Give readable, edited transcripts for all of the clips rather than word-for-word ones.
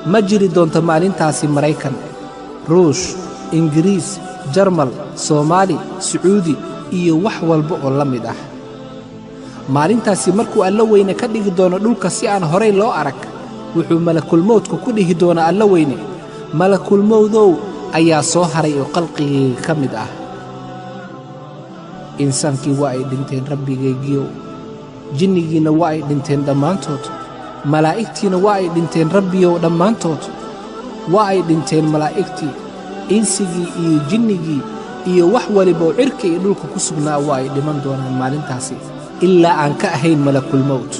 ma jiri doonto maalintaasi Maraykan, Ruush, Ingiriis, Jarmal, Soomaali, Sacuudi iyo wax walba oo la mid ah. maalintaasi markuu Alla weyne ka dhigi doono dhulka si aan horay loo arag, wuxuu malakul mawdku ku dhihi doonaa Alla weyne, malakul mawdow ayaa soo haray oo qalqigayga ka mid ah. insaankii waa ay dhinteen rabbigaygiyow, jinnigiina waa ay dhinteen dhammaantood, malaa'igtiina waa ay dhinteen rabbiyow dhammaantood. waa ay dhinteen malaa'igtii, insigii iyo jinnigii iyo wax waliba oo cirka iyo dhulka ku sugnaa waa ay dhiman doonaan maalintaasi, ilaa aan ka ahayn malakul mawd.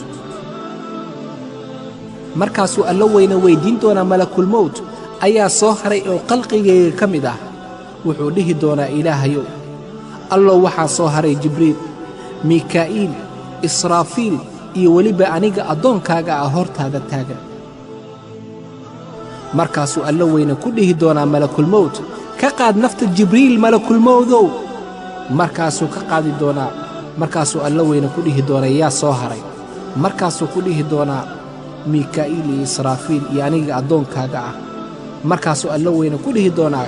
markaasuu Alla weyne weydiin doonaa malakul mawd ayaa soo haray oo qalqigayga ka mid ah. wuxuu dhihi doonaa Ilaahayow, allow waxaa soo haray Jibriil, Mikaa'iil, Israafiil iyo weliba aniga addoonkaaga ah hortaada taagan. markaasuu Alla weyne ku dhihi doonaa malakul mawd, ka qaad nafta Jibriil malakul mawdow. markaasuu ka qaadi doonaa. markaasuu Alla weyne ku dhihi doonaa yaa soo haray. markaasuu ku dhihi doonaa Mikaa'iil iyo Israafiil iyo aniga addoonkaaga ah. markaasuu Alla weyne ku dhihi doonaa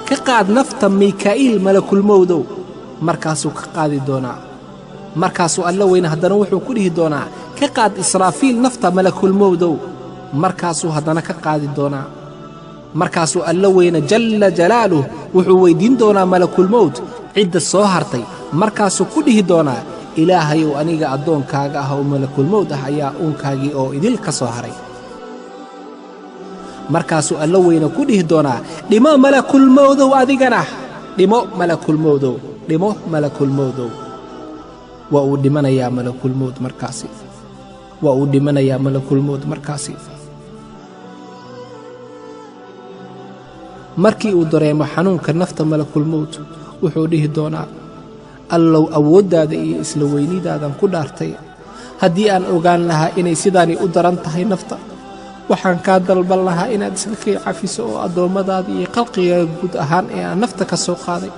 ka qaad nafta Mikaa'iil malakul mawdow. markaasuu ka qaadi doonaa. markaasuu Alla weyne haddana wuxuu ku dhihi doonaa ka qaad Israafiil nafta malakul mawdow. markaasuu haddana ka qaadi doonaa. markaasuu Alla weyne jalla jalaaluh wuxuu weydiin doonaa malakul mawd cidda soo hartay. markaasuu ku dhihi doonaa Ilaahayow aniga addoonkaaga ah oo malakul mawd ah ayaa uunkaagii oo idil ka soo haray. markaasuu Alla weyne ku dhihi doonaa dhimo malakul mawdow adigana, dhimo malakul mawdow, dhimo malakul mawdow. waa uu dhimanayaa malakul mawd markaasi. waa uu dhimanayaa malakul mawd markaasi. markii uu dareemo xanuunka nafta malakul mawd wuxuu dhihi doonaa allow awooddaada iyo isla weynidaadan ku dhaartay, haddii aan ogaan lahaa inay sidaani u daran tahay nafta, waxaan kaa dalban lahaa inaad iska kay cafiso oo addoommadaada iyo qalqigaaga guud ahaan ee aan nafta ka soo qaaday.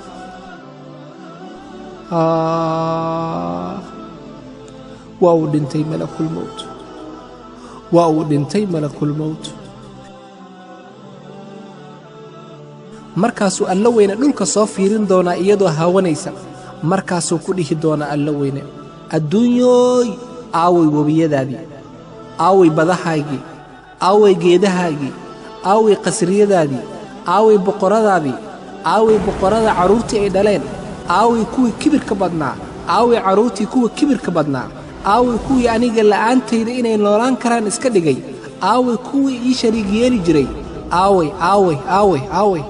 waa uu dhintay malakul mawd. waa uu dhintay malakul mawd. markaasuu Alla weyne dhulka soo fiirin doonaa iyadoo haawanaysa. markaasuu ku dhihi doonaa Alla weyne, adduunyooy aaway webiyadaadii, aaway badahaagii, aaway geedahaagii, aaway qasriyadaadii, aaway boqoradaadii, aaway boqorada carruurtii ay dhaleen, aaway kuwii kibirka badnaa, aaway carruurtii kuwa kibirka badnaa, aaway kuwii aniga la'aantayda inay noolaan karaan iska dhigay, aaway kuwii ii shariig yeeli jiray, aaway aaway aaway aaway.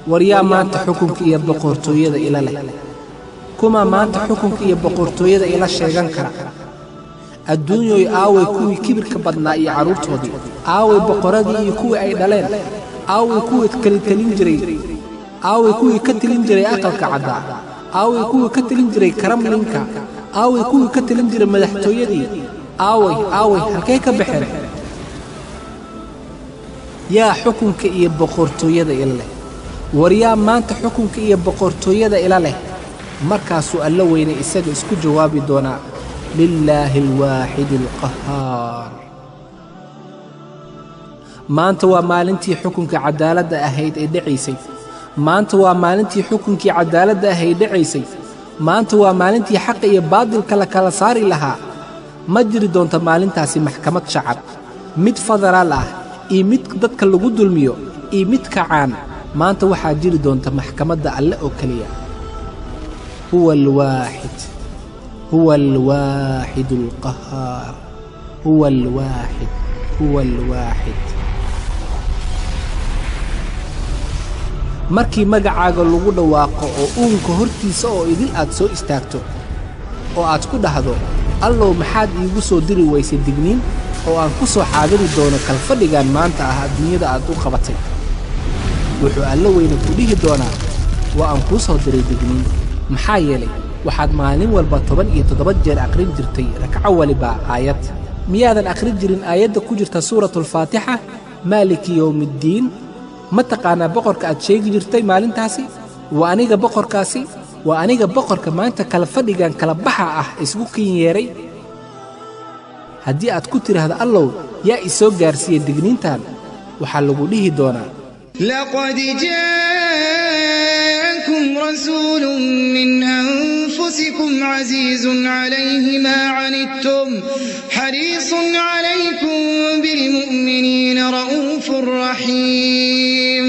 waryaa maanta xukunka iyo boqortooyada ila leh? kuma maanta xukunka iyo boqortooyada ila sheegan kara? adduunyooy aaway kuwii kibirka badnaa iyo carruurtoodii, aaway boqoradii iyo kuwii ay dhaleen, aaway kuwii kalitalin jiray, aaway kuwii ka tilin jiray aqalka caddaa, aaway kuwii ka tilin jiray karamlinka, aaway kuwii ka tilin jiray madaxtooyadii, aaway aaway halkay ka baxeen? yaa xukunka iyo boqortooyada ila leh? waryaa maanta xukunka iyo boqortooyada ila leh? markaasuu Alla weyne isaga isku jawaabi doonaa lilaahi alwaaxidi alqahaar. maanta waa maalintii xukunka cadaaladda ahayd ee dhacaysay. maanta waa maalintii xukunkii cadaaladda ahayd dhacaysay. maanta waa maalintii xaqa iyo baadilka la kala saari lahaa. ma jiri doonta maalintaasi maxkamad shacab, mid federaal ah iyo mid dadka lagu dulmiyo iyo mid kacaan. maanta waxaa jiri doonta maxkamadda Alle oo keliya. huwa alwaaxid, huwa alwaaxid alqahaar, huwa alwaaxid, huwa alwaaxid. markii magacaaga lagu dhawaaqo oo uunka hortiisa oo idil aad soo istaagto oo aad ku dhahdo allow maxaad iigu soo diri weysay digniin oo aan ku soo xaadiri doono kalfadhigan maanta ah adduunyada aad u qabatay, wuxuu Alla weyne ku dhihi doonaa waa aan kuu soo diray digniin. maxaa yeelay waxaad maalin walba 17 jeer aqrin jirtay ragco waliba aayad. miyaadan aqrin jirin aayadda ku jirta suuratulfaatixa maaliki yowmiddiin? ma taqaanaa boqorka aad sheegi jirtay maalintaasi? waa aniga boqorkaasi, waa aniga boqorka maanta kala fadhigan kala baxa ah isugu kin yeeray. haddii aad ku tidhaahdo allow yaa i soo gaarsiiya digniintan waxaa lagu dhihi doonaa لقد جاءكم رسول من أنفسكم عزيز عليه ما عنتم حريص عليكم بالمؤمنين رؤوف رحيم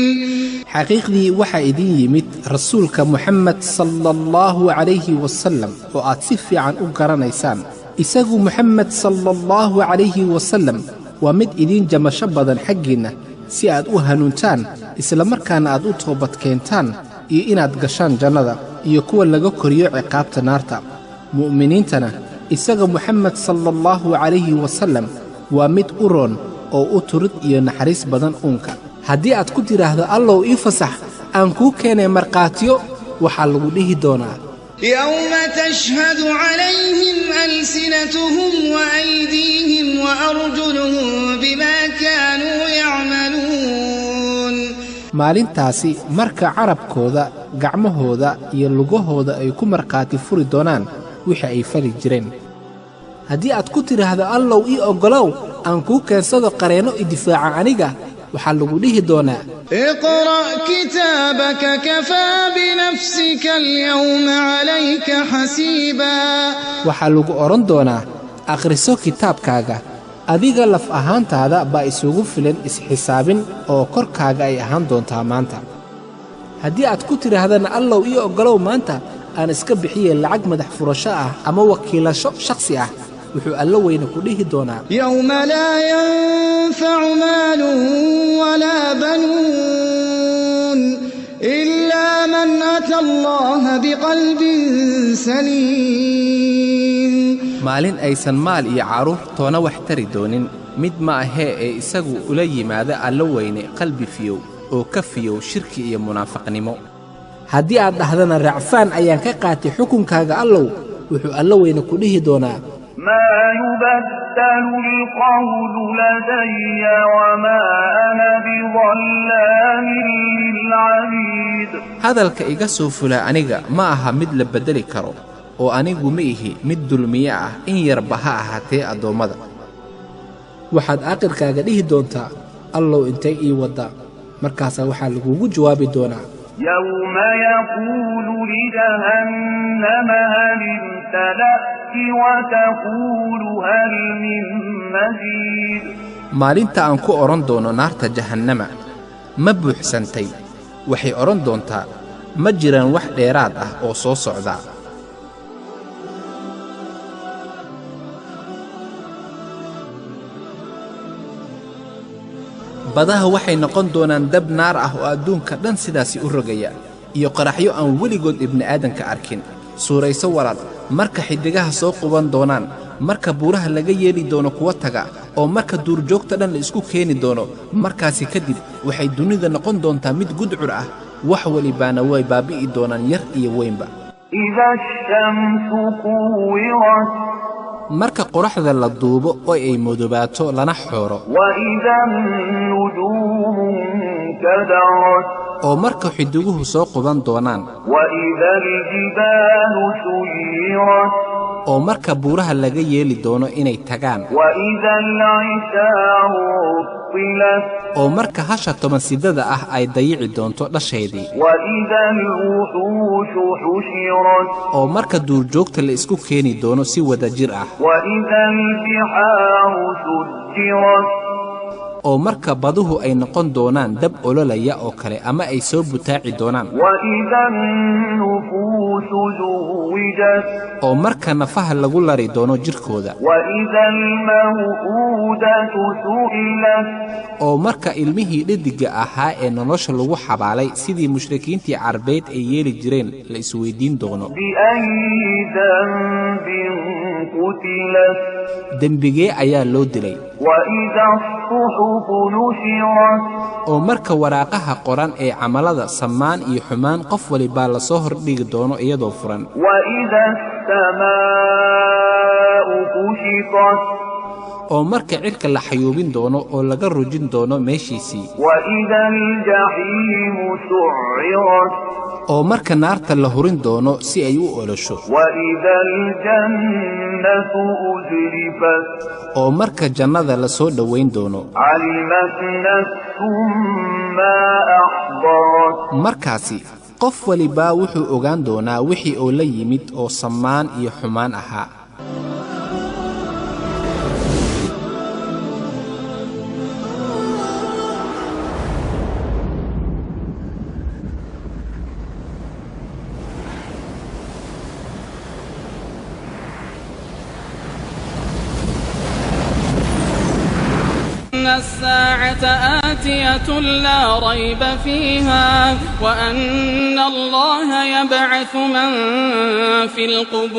xaqiiqdii waxaa idin yimid rasuulka Muxammad sallallahu alayhi wasallam oo aad si fiican u garanaysaan isagu Muxammad sallallahu alayhi wasallam waa mid idin jamasho badan xaggiina si aad u hanuuntaan isla markaana aad u toobad keentaan iyo inaad gashaan jannada iyo kuwa laga koriyo ciqaabta naarta mu'miniintana isaga Muxammad sallallahu alayhi wasallam waa mid u roon oo u turid iyo naxariis badan uunka haddii aad ku tiraahdo allow ii fasax aan kuu keenay marqaatiyo waxaa lagu dhihi doonaa يوم تشهد عليهم ألسنتهم وأيديهم وأرجلهم بما كانوا يعملون maalintaasi marka carabkooda gacmahooda iyo lugahooda ay ku marqaati furi doonaan wixii ay fali jireen haddii aad ku tiraahdo allow ii oggolow aan kuu keensado qareenno i difaaca aniga waxaa lagu dhihi doonaa اقرأ كتابك كفى بنفسك اليوم عليك حسيبا waxaa lagu oran doonaa akhriso kitaabkaaga adiga laf ahaantaada baa isugu filan isxisaabin oo korkaaga ay ahaan doontaa maanta haddii aad ku tidhaahdana allow ii oggolow maanta aan iska bixiye lacag madax furasho ah ama wakiilasho shakhsi ah wuxuu alla weyne ku dhihi doonaa yawma laa yanfacu maalun walaa banuun ilaa man ata allaha biqalbin saliim maalin aysan maal iyo carruur toona wax tari doonin mid ma ahee ee isagu ula yimaada alla weyne qalbi fiyow oo ka fiyow shirki iyo munaafaqnimo haddii aad dhahdana racfaan ayaan ka qaatay xukunkaaga allow wuxuu alla weyne ku dhihi doonaa ما يبدل القول لدي وما أنا بظلام للعبيد hadalka iga soo fula aniga ma aha mid la bedeli karo oo anigu ma ihi mid dulmiye ah in yarba ha ahaatee addoommada waxaad aakhirkaaga dhihi doontaa allow intay ii waddaa markaasaa waxaa lagugu jawaabi doonaa يوم يقول لجهنم هل امتلأت وتقول هل من مزيد maalinta aan ku odhan doono naarta jahannama ma buuxsantay waxay odhan doontaa ma jiraan wax dheeraad ah oo soo socda badaha waxay noqon doonaan dab naar ah oo adduunka dhan sidaasi u rogaya iyo qaraxyo aan weligood ibni'aadanka arkin suurayso walaal marka xiddigaha soo quban doonaan marka buuraha laga yeeli doono kuwa taga oo marka duurjoogta dhan la isku keeni doono markaasi kadib waxay dunida noqon doontaa mid gudcur ah wax walibaana way baabi'i doonaan yar iyo weynba إذا الشمس كورت marka qoraxda la duubo oo ay mudubaato lana xooro وإذا النجوم انكدرت oo marka xidiguhu soo quban doonaan وإذا الجبال سيرت oo marka buuraha laga yeeli doono inay tagaan وإذا العشار عطلت oo marka hasha tobansidada ah ay dayici doonto dhasheedii وإذا الوحوش حشرت oo marka duurjoogta la isku keeni doono si wada jir ah وإذا البحار سجرت oo marka baduhu ay noqon doonaan dab ololaya oo kale ama ay soo butaaci doonaan وإذا النفوس زوجت oo marka nafaha lagu lari doono jirkooda وإذا الموءودة سئلت oo marka ilmihii dhediga ahaa ee nolosha lagu xabaalay sidii mushrikiintii carbeed ay yeeli jireen la isweydiin doono بأي ذنب قتلت dembigee ayaa loo dilay وإذا الصحف نشرت oo marka waraaqaha qoran ee camalada samaan iyo xumaan qof walibaa la soo hordhigi doono iyadoo furan وإذا السماء كشطت oo marka cirka la xayuubin doono oo laga rujin doono meeshiisii وإذا الجحيم سعرت oo marka naarta la hurin doono si ay u olosho وإذا الجنة أزلفت oo marka jannada la soo dhaweyn doono علمت نفس ما أحضرت markaasi qof waliba wuxuu ogaan doonaa wixii uu la yimid oo samaan iyo xumaan ahaa الساعة آتية لا ريب فيها وأن الله يبعث من في القبور